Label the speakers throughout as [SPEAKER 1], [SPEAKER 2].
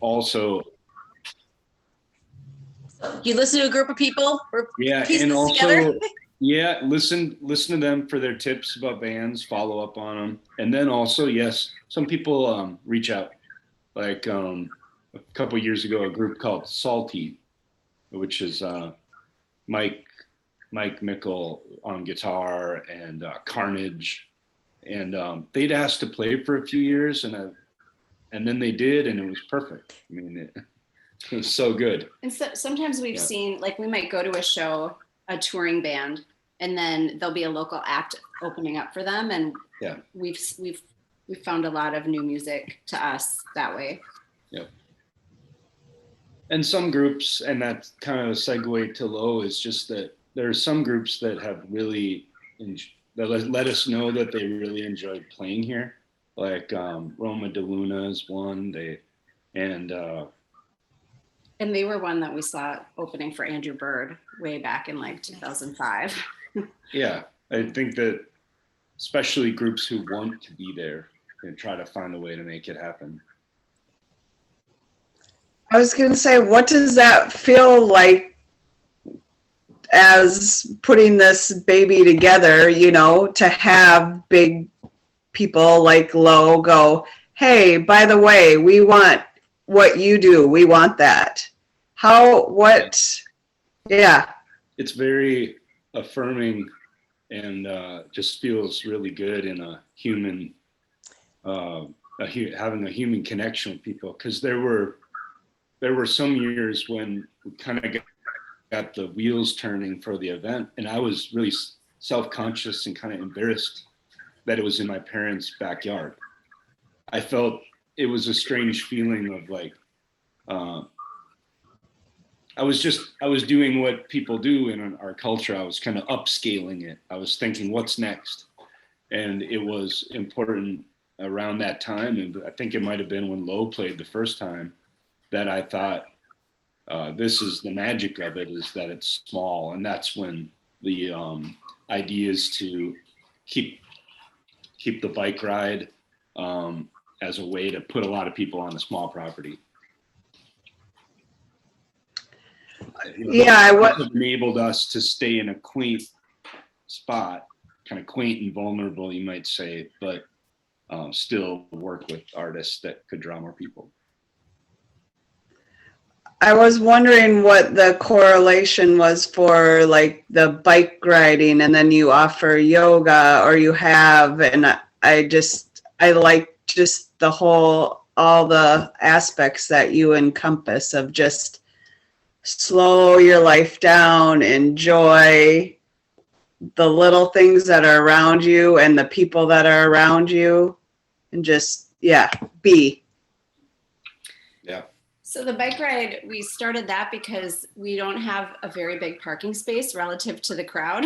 [SPEAKER 1] also,
[SPEAKER 2] You listen to a group of people, or
[SPEAKER 1] yeah,
[SPEAKER 2] piece
[SPEAKER 1] and
[SPEAKER 2] this together.
[SPEAKER 1] also, yeah, listen to them for their tips about bands, follow up on them, and then also, yes, some people reach out. Like a couple years ago, a group called Salty, which is Mike Mike Mickle on guitar and Carnage, and they'd asked to play for a few years, and then they did, and it was perfect. I mean, it was so good.
[SPEAKER 3] And so, sometimes we've
[SPEAKER 1] Yeah.
[SPEAKER 3] seen, like, we might go to a show, a touring band, and then there'll be a local act opening up for them, and
[SPEAKER 1] Yeah.
[SPEAKER 3] we've found a lot of new music to us that way.
[SPEAKER 1] Yeah. And some groups, and that's kind of a segue to Low, is just that there are some groups that have really that let us know that they really enjoyed playing here. Like Roma de Luna is one. And
[SPEAKER 3] And they were one that we saw opening for Andrew Bird way back in like 2005.
[SPEAKER 1] yeah, I think that especially groups who want to be there and try to find a way to make it happen.
[SPEAKER 4] I was going to say, what does that feel like as putting this baby together, you know, to have big people like Low go, hey, by the way, we want what you do. We want that. Yeah.
[SPEAKER 1] It's very affirming and just feels really good in a human, having a human connection with people. Because there were some years when we kind of got the wheels turning for the event, and I was really self-conscious and kind of embarrassed that it was in my parents' backyard. I felt it was a strange feeling of like, I was doing what people do in our culture. I was kind of upscaling it. I was thinking, what's next? And it was important around that time, and I think it might have been when Low played the first time, that I thought, this is the magic of it, is that it's small. And that's when the idea is to keep the bike ride as a way to put a lot of people on a small property.
[SPEAKER 4] Yeah,
[SPEAKER 1] it enabled us to stay in a quaint spot, kind of quaint and vulnerable, you might say, but still work with artists that could draw more people.
[SPEAKER 4] I was wondering what the correlation was for like the bike riding, and then you offer yoga, or you have, and I like just all the aspects that you encompass of just slow your life down, enjoy the little things that are around you and the people that are around you, and just, yeah, be.
[SPEAKER 1] Yeah.
[SPEAKER 3] So the bike ride, we started that because we don't have a very big parking space relative to the crowd.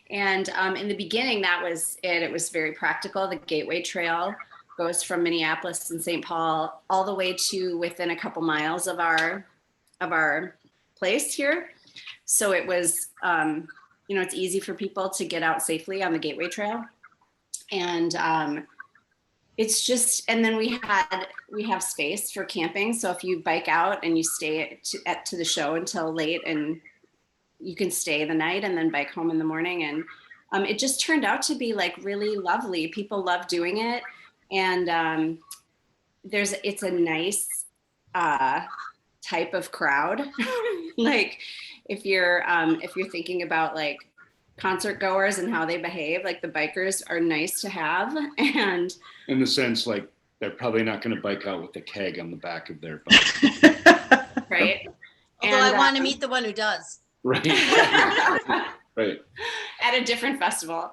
[SPEAKER 3] And in the beginning, that was it. It was very practical. The Gateway Trail goes from Minneapolis and St. Paul all the way to within a couple miles of our place here. So it was, it's easy for people to get out safely on the Gateway Trail. And it's just, and then we have space for camping. So if you bike out and you stay to the show until late, and you can stay the night and then bike home in the morning. And it just turned out to be like really lovely. People love doing it. And it's a nice type of crowd. Like if you're thinking about like concert goers and how they behave, like the bikers are nice to have. And
[SPEAKER 1] in the sense, like, they're probably not going to bike out with a keg on the back of their bike.
[SPEAKER 3] Right.
[SPEAKER 2] Although I want to meet the one who does.
[SPEAKER 1] Right. Right.
[SPEAKER 3] At a different festival.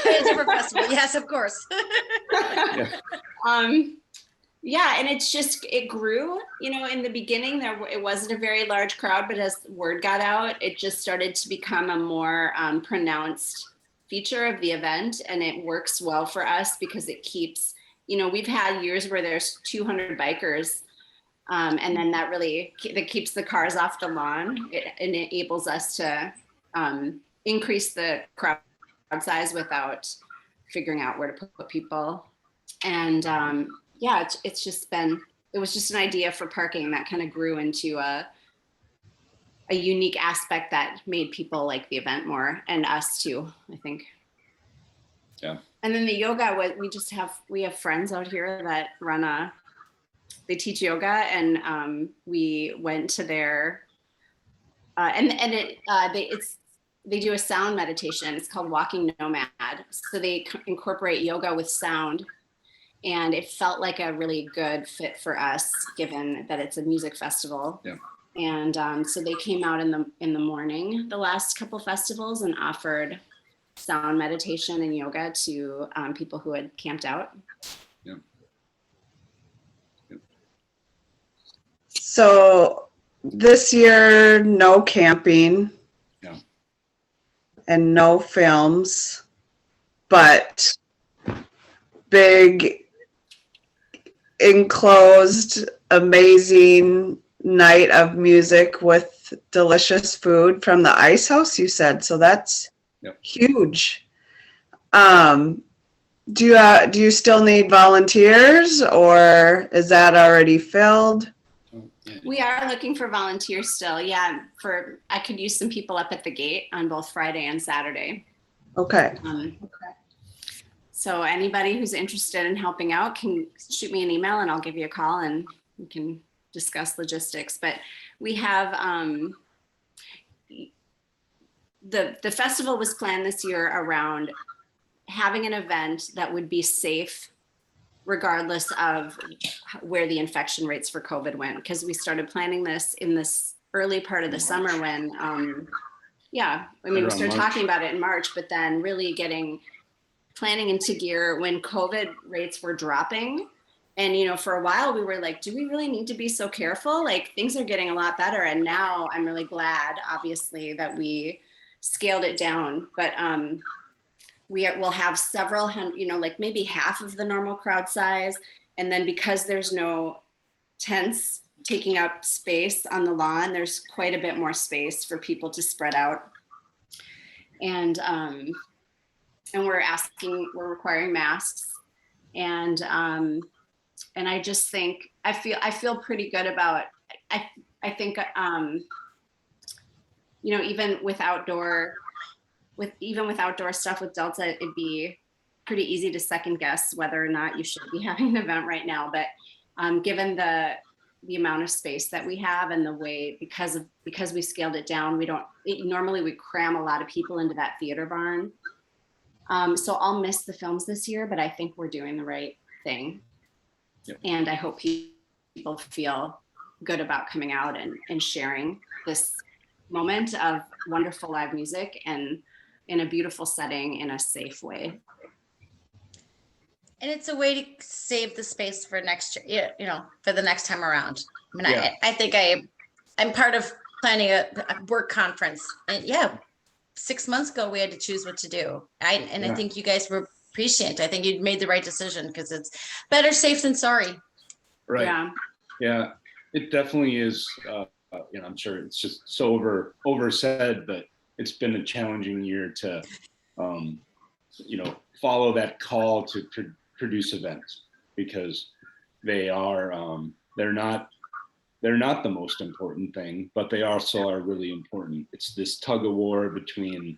[SPEAKER 2] At a different festival, yes, of course.
[SPEAKER 3] Yeah, and it grew. In the beginning, it wasn't a very large crowd, but as word got out, it just started to become a more pronounced feature of the event, and it works well for us because it keeps. We've had years where there's 200 bikers, and then that keeps the cars off the lawn. It enables us to increase the crowd size without figuring out where to put people. And yeah, it's just been it was just an idea for parking that kind of grew into a unique aspect that made people like the event more, and us too, I think.
[SPEAKER 1] Yeah.
[SPEAKER 3] And then the yoga, we have friends out here that they teach yoga, and we went to their they do a sound meditation. It's called Walking Nomad. So they incorporate yoga with sound, and it felt like a really good fit for us, given that it's a music festival.
[SPEAKER 1] Yeah.
[SPEAKER 3] And so they came out in the morning, the last couple festivals, and offered sound meditation and yoga to people who had camped out.
[SPEAKER 1] Yeah.
[SPEAKER 4] So this year, no camping.
[SPEAKER 1] Yeah.
[SPEAKER 4] And no films, but big enclosed amazing night of music with delicious food from the Ice House, you said. So that's huge. Do you still need volunteers, or is that already filled?
[SPEAKER 3] We are looking for volunteers still. Yeah, I could use some people up at the gate on both Friday and Saturday.
[SPEAKER 4] Okay.
[SPEAKER 3] So anybody who's interested in helping out can shoot me an email, and I'll give you a call, and we can discuss logistics. But we have the festival was planned this year around having an event that would be safe regardless of where the infection rates for COVID went, because we started planning this in this early part of the summer when we started talking about it in March, but then really planning into gear when COVID rates were dropping. And, for a while we were like, do we really need to be so careful? Like, things are getting a lot better. And now I'm really glad, obviously, that we scaled it down. But we'll have several hundred, like maybe half of the normal crowd size. And then because there's no tents taking up space on the lawn, there's quite a bit more space for people to spread out. And we're requiring masks. And I just think, I feel pretty good about, I think, even with outdoor stuff with Delta, it'd be pretty easy to second guess whether or not you should be having an event right now. But given the amount of space that we have and the way, because we scaled it down, normally we cram a lot of people into that theater barn. So I'll miss the films this year, but I think we're doing the right thing.
[SPEAKER 1] Yep.
[SPEAKER 3] And I hope people feel good about coming out and sharing this moment of wonderful live music and in a beautiful setting in a safe way.
[SPEAKER 2] And it's a way to save the space for next year, for the next time around. I mean,
[SPEAKER 1] Yeah.
[SPEAKER 2] I think I'm part of planning a work conference, and 6 months ago we had to choose what to do. I think you guys were prescient. I think you made the right decision, because it's better safe than sorry.
[SPEAKER 1] Right. Yeah. It definitely is. I'm sure it's just so oversaid, but it's been a challenging year to, follow that call to produce events, because they are, they're not the most important thing, but they also are really important. It's this tug of war between,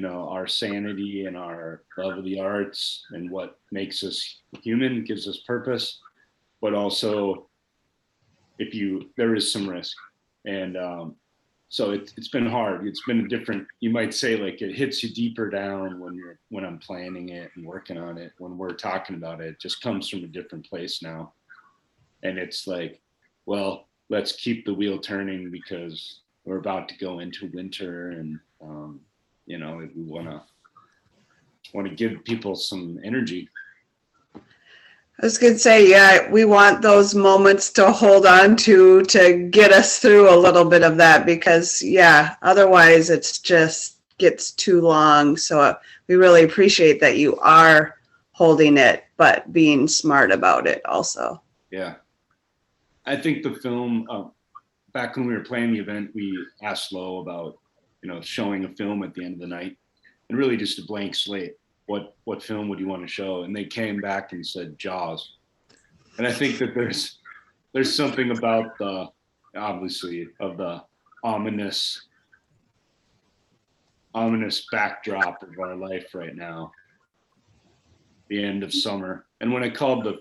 [SPEAKER 1] our sanity and our love of the arts and what makes us human, gives us purpose, but also there is some risk. And so it's been hard. It's been a different, you might say, like, it hits you deeper down when I'm planning it and working on it. When we're talking about it, it just comes from a different place now. And it's like, well, let's keep the wheel turning, because we're about to go into winter, and we want to give people some energy.
[SPEAKER 4] I was going to say, we want those moments to hold on to get us through a little bit of that, because otherwise it's just gets too long. So we really appreciate that you are holding it, but being smart about it also.
[SPEAKER 1] Yeah. I think the film, back when we were planning the event, we asked Lo about, showing a film at the end of the night, and really just a blank slate. What film would you want to show? And they came back and said Jaws. And I think that there's something about obviously of the ominous backdrop of our life right now, the end of summer. And when I called the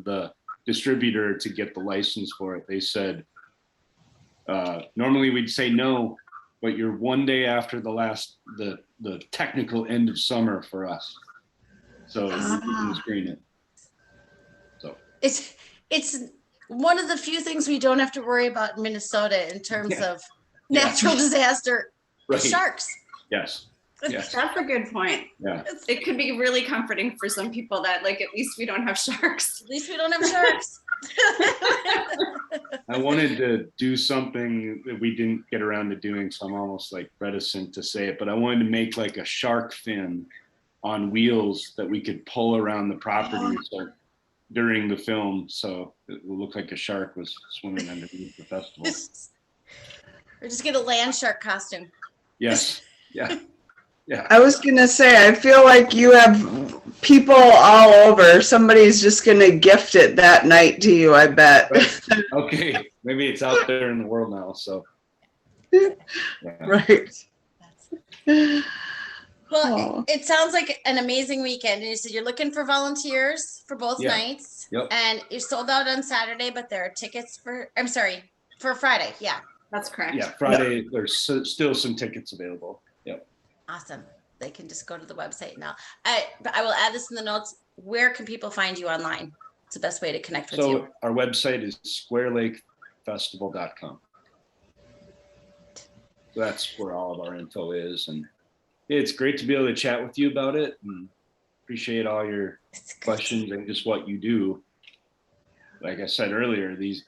[SPEAKER 1] the distributor to get the license for it, they said, normally we'd say no, but you're one day after the technical end of summer for us. So we can screen it. So
[SPEAKER 2] It's one of the few things we don't have to worry about in Minnesota in terms of
[SPEAKER 1] Yeah.
[SPEAKER 2] natural disaster.
[SPEAKER 1] right.
[SPEAKER 2] Sharks.
[SPEAKER 1] Yes. Yes.
[SPEAKER 3] That's a good point.
[SPEAKER 1] Yeah.
[SPEAKER 3] It could be really comforting for some people that like at least we don't have sharks.
[SPEAKER 2] At least we don't have sharks.
[SPEAKER 1] I wanted to do something that we didn't get around to doing, so I'm almost like reticent to say it, but I wanted to make like a shark fin on wheels that we could pull around the property so during the film, so it would look like a shark was swimming underneath the festival.
[SPEAKER 2] Or just get a land shark costume.
[SPEAKER 1] Yes. Yeah. Yeah.
[SPEAKER 4] I was gonna say, I feel like you have people all over. Somebody's just gonna gift it that night to you, I bet.
[SPEAKER 1] Right. Okay. Maybe it's out there in the world now. So. Yeah.
[SPEAKER 4] Right.
[SPEAKER 2] Well,
[SPEAKER 4] Oh.
[SPEAKER 2] it sounds like an amazing weekend. And you said you're looking for volunteers for both
[SPEAKER 1] Yeah.
[SPEAKER 2] nights.
[SPEAKER 1] Yep.
[SPEAKER 2] And you're sold out on Saturday, but there are tickets for Friday. Yeah.
[SPEAKER 3] That's correct.
[SPEAKER 1] Yeah. Friday, there's still some tickets available. Yep.
[SPEAKER 2] Awesome. They can just go to the website now. But I will add this in the notes. Where can people find you online? It's the best way to connect with you.
[SPEAKER 1] So our website is squarelakefestival.com. So that's where all of our info is. And it's great to be able to chat with you about it, and appreciate all your
[SPEAKER 2] It's good.
[SPEAKER 1] questions and just what you do. Like I said earlier, these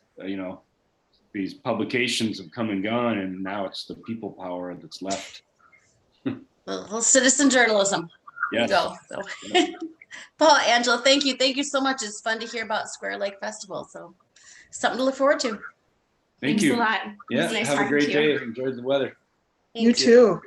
[SPEAKER 1] publications have come and gone, and now it's the people power that's left.
[SPEAKER 2] Little citizen journalism.
[SPEAKER 1] Yes.
[SPEAKER 2] Go. So. Paul, Angela, thank you. Thank you so much. It's fun to hear about Square Lake Festival. So something to look forward to.
[SPEAKER 1] Thank
[SPEAKER 3] Thanks
[SPEAKER 1] you.
[SPEAKER 3] a lot.
[SPEAKER 1] Yeah.
[SPEAKER 3] It was nice
[SPEAKER 1] Have a
[SPEAKER 3] talking
[SPEAKER 1] great
[SPEAKER 3] to you.
[SPEAKER 1] day. Enjoy the weather.
[SPEAKER 4] You too.